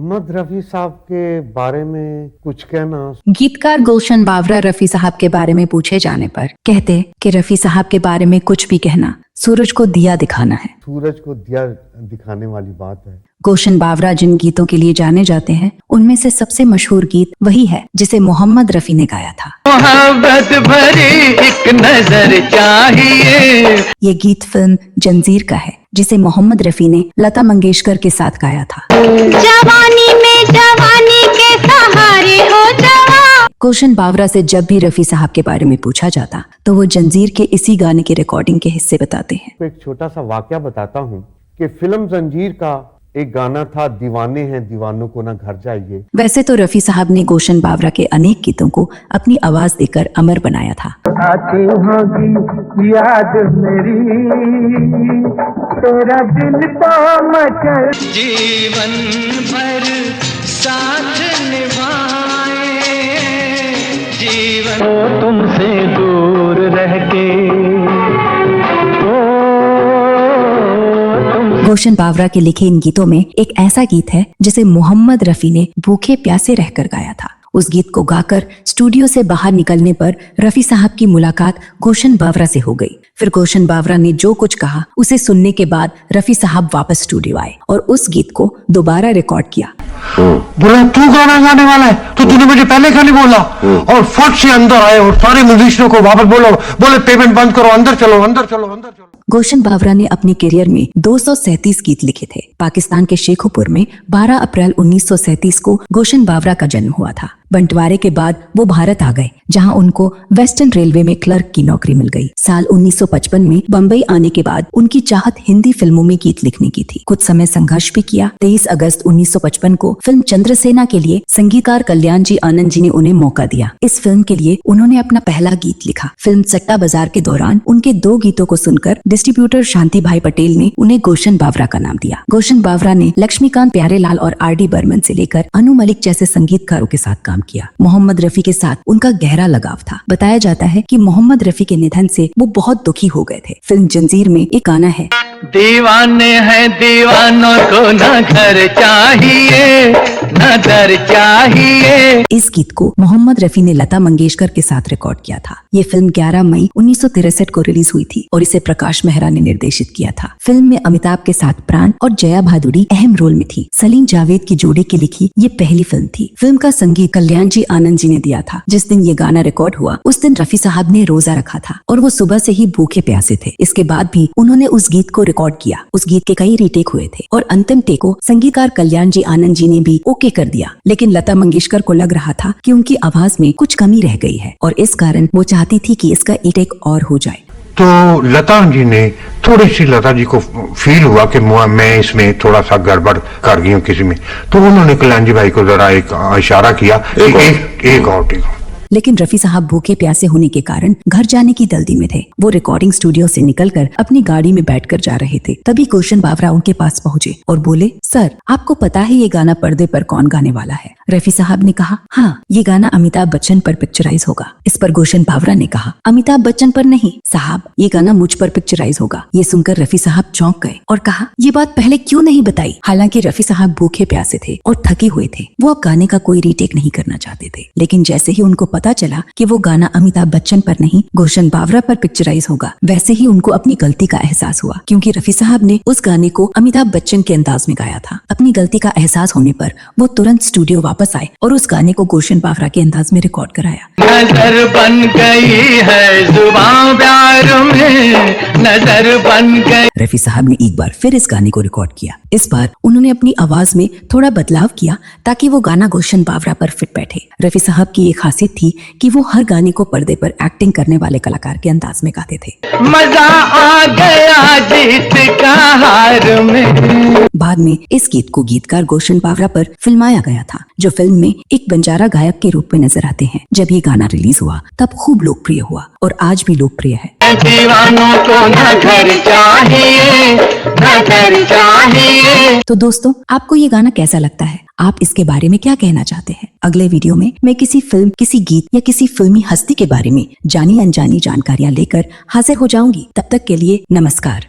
मोहम्मद रफी साहब के बारे में कुछ कहना। गीतकार गुलशन बावरा रफी साहब के बारे में पूछे जाने पर कहते कि रफी साहब के बारे में कुछ भी कहना सूरज को दिया दिखाना है। सूरज को दिया दिखाने वाली बात है। गुलशन बावरा जिन गीतों के लिए जाने जाते हैं उनमें से सबसे मशहूर गीत वही है जिसे मोहम्मद रफी ने गाया था। मोहब्बत भरी एक नजर चाहिए। ये गीत फिल्म जंजीर का है जिसे मोहम्मद रफी ने लता मंगेशकर के साथ गाया था। जवानी में जवानी के सहारे हो जवान। गुलशन बावरा से जब भी रफी साहब के बारे में पूछा जाता तो वो जंजीर के इसी गाने की रिकॉर्डिंग के हिस्से बताते हैं। एक छोटा सा वाकया बताता हूँ कि फिल्म जंजीर का एक गाना था, दीवाने हैं दीवानों को ना घर जाइए। वैसे तो रफी साहब ने गुलशन बावरा के अनेक गीतों को अपनी आवाज देकर अमर बनाया था। आती होगी याद मेरी, तेरा दिल तो मचल, जीवन भर साथ निभाए, जीवन तो तुमसे दूर रह के। गुलशन बावरा के लिखे इन गीतों में एक ऐसा गीत है जिसे मोहम्मद रफी ने भूखे प्यासे रहकर गाया था। उस गीत को गाकर स्टूडियो से बाहर निकलने पर रफी साहब की मुलाकात गुलशन बावरा से हो गई। फिर गुलशन बावरा ने जो कुछ कहा उसे सुनने के बाद रफी साहब वापस स्टूडियो आए और उस गीत को दोबारा रिकॉर्ड किया। बोला तू गाना गाने वाला है तो तूने मुझे पहले क्यों नहीं बोला? और फट से अंदर आए और सारे म्यूजिशियनों को वापस बोले पेमेंट बंद करो, अंदर चलो अंदर चलो अंदर चलो। गुलशन बावरा ने अपने करियर में 237 गीत लिखे थे। पाकिस्तान के शेखुपुर में 12 अप्रैल 1937 को गुलशन बावरा का जन्म हुआ था। बंटवारे के बाद वो भारत आ गए जहां उनको वेस्टर्न रेलवे में क्लर्क की नौकरी मिल गई। साल 1955 में बंबई आने के बाद उनकी चाहत हिंदी फिल्मों में गीत लिखने की थी। कुछ समय संघर्ष भी किया। 23 अगस्त 1955 को फिल्म चंद्रसेना के लिए संगीतकार कल्याण जी आनंद जी ने उन्हें मौका दिया। इस फिल्म के लिए उन्होंने अपना पहला गीत लिखा। फिल्म सट्टा बाजार के दौरान उनके 2 गीतों को सुनकर डिस्ट्रीब्यूटर शांति भाई पटेल ने उन्हें गुलशन बावरा का नाम दिया। गुलशन बावरा ने लक्ष्मीकांत प्यारेलाल और R.D. बर्मन से लेकर अनु मलिक जैसे संगीतकारों के साथ काम किया। मोहम्मद रफी के साथ उनका गहरा लगाव था। बताया जाता है कि मोहम्मद रफी के निधन से वो बहुत दुखी हो गए थे। फिल्म जंजीर में एक गाना है, दीवाने हैं दीवानों को न घर चाहिए न दर चाहिए। इस गीत को मोहम्मद रफी ने लता मंगेशकर के साथ रिकॉर्ड किया था। ये फिल्म 11 मई 1963 को रिलीज हुई थी और इसे प्रकाश मेहरा ने निर्देशित किया था। फिल्म में अमिताभ के साथ प्राण और जया भादुरी अहम रोल में थी। सलीम जावेद की जोड़ी की लिखी ये पहली फिल्म थी। फिल्म का संगीत कल्याण जी आनंद जी ने दिया था। जिस दिन ये गाना रिकॉर्ड हुआ उस दिन रफी साहब ने रोजा रखा था और वो सुबह से ही भूखे प्यासे थे। इसके बाद भी उन्होंने उस गीत को रिकॉर्ड किया। उस गीत के कई रीटेक हुए थे और अंतिम टेक को संगीतकार कल्याण जी आनंद जी ने भी ओके कर दिया। लेकिन लता मंगेशकर को लग रहा था कि उनकी आवाज में कुछ कमी रह गई है और इस कारण वो चाहती थी कि इसका एक टेक और हो जाए। तो लता जी ने थोड़ी सी लता जी को फील हुआ कि मैं इसमें थोड़ा सा गड़बड़ कर गई हूँ किसी में, तो उन्होंने कल्याण जी भाई को जरा एक इशारा किया एक और टेक। लेकिन रफी साहब भूखे प्यासे होने के कारण घर जाने की जल्दी में थे। वो रिकॉर्डिंग स्टूडियो से निकलकर अपनी गाड़ी में बैठकर जा रहे थे। तभी गुलशन बावरा उनके पास पहुंचे और बोले, सर आपको पता है ये गाना पर्दे पर कौन गाने वाला है? रफी साहब ने कहा, हाँ ये गाना अमिताभ बच्चन पर पिक्चराइज होगा। इस पर गुलशन बावरा ने कहा, अमिताभ बच्चन पर नहीं साहब, ये गाना मुझ पर पिक्चराइज होगा। ये सुनकर रफी साहब चौंक गए और कहा, ये बात पहले क्यों नहीं बताई? हालांकि रफी साहब भूखे प्यासे थे और थके हुए थे। वो अब गाने का कोई रीटेक नहीं करना चाहते थे। लेकिन जैसे ही उनको पता चला कि वो गाना अमिताभ बच्चन पर नहीं गुलशन बावरा पर पिक्चराइज होगा, वैसे ही उनको अपनी गलती का एहसास हुआ, क्योंकि रफी साहब ने उस गाने को अमिताभ बच्चन के अंदाज में गाया था। अपनी गलती का एहसास होने पर वो तुरंत स्टूडियो वापस आए और उस गाने को गुलशन बावरा के अंदाज में रिकॉर्ड कराया। नजर बन गई है जुबान प्यार में, नजर बन गई। रफी साहब ने एक बार फिर इस गाने को रिकॉर्ड किया। इस बार उन्होंने अपनी आवाज में थोड़ा बदलाव किया ताकि वो गाना गुलशन बावरा पर फिट बैठे। रफी साहब की ये खासियत थी कि वो हर गाने को पर्दे पर एक्टिंग करने वाले कलाकार के अंदाज में गाते थे। मजा आ गया जीत का हार में। बाद में इस गीत को गीतकार गुलशन बावरा पर फिल्माया गया था, जो फिल्म में एक बंजारा गायक के रूप में नजर आते हैं। जब ये गाना रिलीज हुआ तब खूब लोकप्रिय हुआ और आज भी लोकप्रिय है। दीवानों को न घर चाहिए न घर चाहिए। तो दोस्तों, आपको ये गाना कैसा लगता है? आप इसके बारे में क्या कहना चाहते हैं? अगले वीडियो में मैं किसी फिल्म, किसी गीत या किसी फिल्मी हस्ती के बारे में जानी अनजानी जानकारियां लेकर हाजिर हो जाऊंगी। तब तक के लिए नमस्कार।